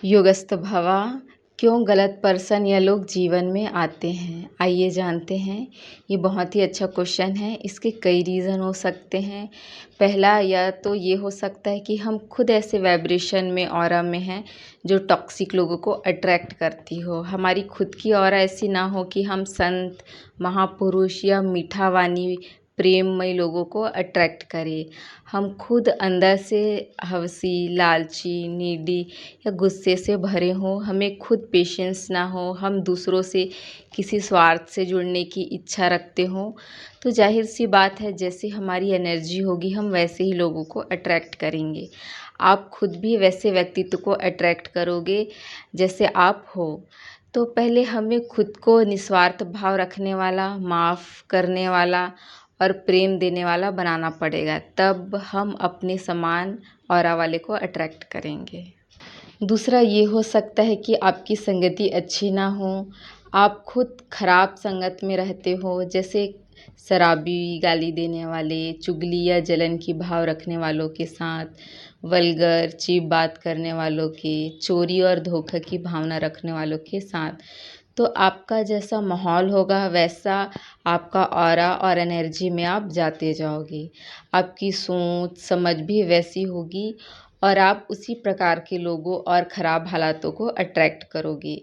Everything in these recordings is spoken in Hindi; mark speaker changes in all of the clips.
Speaker 1: योगस्थ भवा, क्यों गलत पर्सन या लोग जीवन में आते हैं? आइए जानते हैं। ये बहुत ही अच्छा क्वेश्चन है। इसके कई रीज़न हो सकते हैं। पहला या तो ये हो सकता है कि हम खुद ऐसे वाइब्रेशन में, ऑरा में हैं जो टॉक्सिक लोगों को अट्रैक्ट करती हो। हमारी खुद की ऑरा ऐसी ना हो कि हम संत, महापुरुष या मीठा वाणी प्रेममय लोगों को अट्रैक्ट करें। हम खुद अंदर से हवसी, लालची, नीडी या गुस्से से भरे हों, हमें खुद पेशेंस ना हो, हम दूसरों से किसी स्वार्थ से जुड़ने की इच्छा रखते हों, तो जाहिर सी बात है जैसी हमारी एनर्जी होगी हम वैसे ही लोगों को अट्रैक्ट करेंगे। आप खुद भी वैसे व्यक्तित्व को अट्रैक्ट करोगे जैसे आप हो। तो पहले हमें खुद को निस्वार्थ भाव रखने वाला, माफ़ करने वाला और प्रेम देने वाला बनाना पड़ेगा, तब हम अपने समान ऑरा वाले को अट्रैक्ट करेंगे। दूसरा ये हो सकता है कि आपकी संगति अच्छी ना हो, आप खुद खराब संगत में रहते हो, जैसे शराबी, गाली देने वाले, चुगली या जलन की भाव रखने वालों के साथ, वल्गर, चीप बात करने वालों के, चोरी और धोखा की भावना रखने वालों के साथ। तो आपका जैसा माहौल होगा वैसा आपका ऑरा और एनर्जी में आप जाते जाओगे। आपकी सोच समझ भी वैसी होगी और आप उसी प्रकार के लोगों और ख़राब हालातों को अट्रैक्ट करोगे।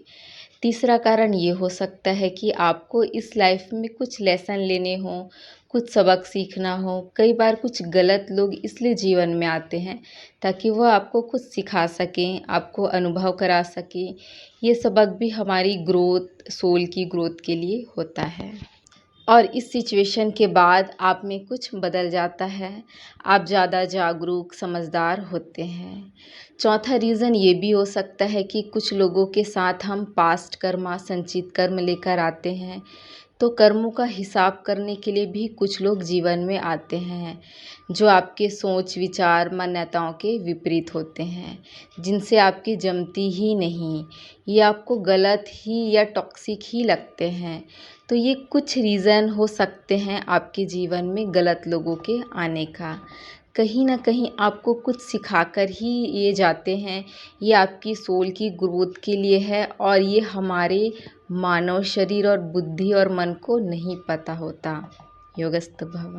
Speaker 1: तीसरा कारण ये हो सकता है कि आपको इस लाइफ में कुछ लेसन लेने हों, कुछ सबक सीखना हो। कई बार कुछ गलत लोग इसलिए जीवन में आते हैं ताकि वह आपको कुछ सिखा सकें, आपको अनुभव करा सकें। ये सबक भी हमारी ग्रोथ, सोल की ग्रोथ के लिए होता है। और इस सिचुएशन के बाद आप में कुछ बदल जाता है, आप ज़्यादा जागरूक, समझदार होते हैं। चौथा रीज़न ये भी हो सकता है कि कुछ लोगों के साथ हम पास्ट कर्मा, संचित कर्म लेकर आते हैं, तो कर्मों का हिसाब करने के लिए भी कुछ लोग जीवन में आते हैं, जो आपके सोच, विचार, मान्यताओं के विपरीत होते हैं, जिनसे आपकी जमती ही नहीं, ये आपको गलत ही या टॉक्सिक ही लगते हैं। तो ये कुछ रीज़न हो सकते हैं आपके जीवन में गलत लोगों के आने का। कहीं ना कहीं आपको कुछ सिखाकर ही ये जाते हैं। ये आपकी सोल की ग्रोथ के लिए है और ये हमारे मानव शरीर और बुद्धि और मन को नहीं पता होता। योगस्थ भव।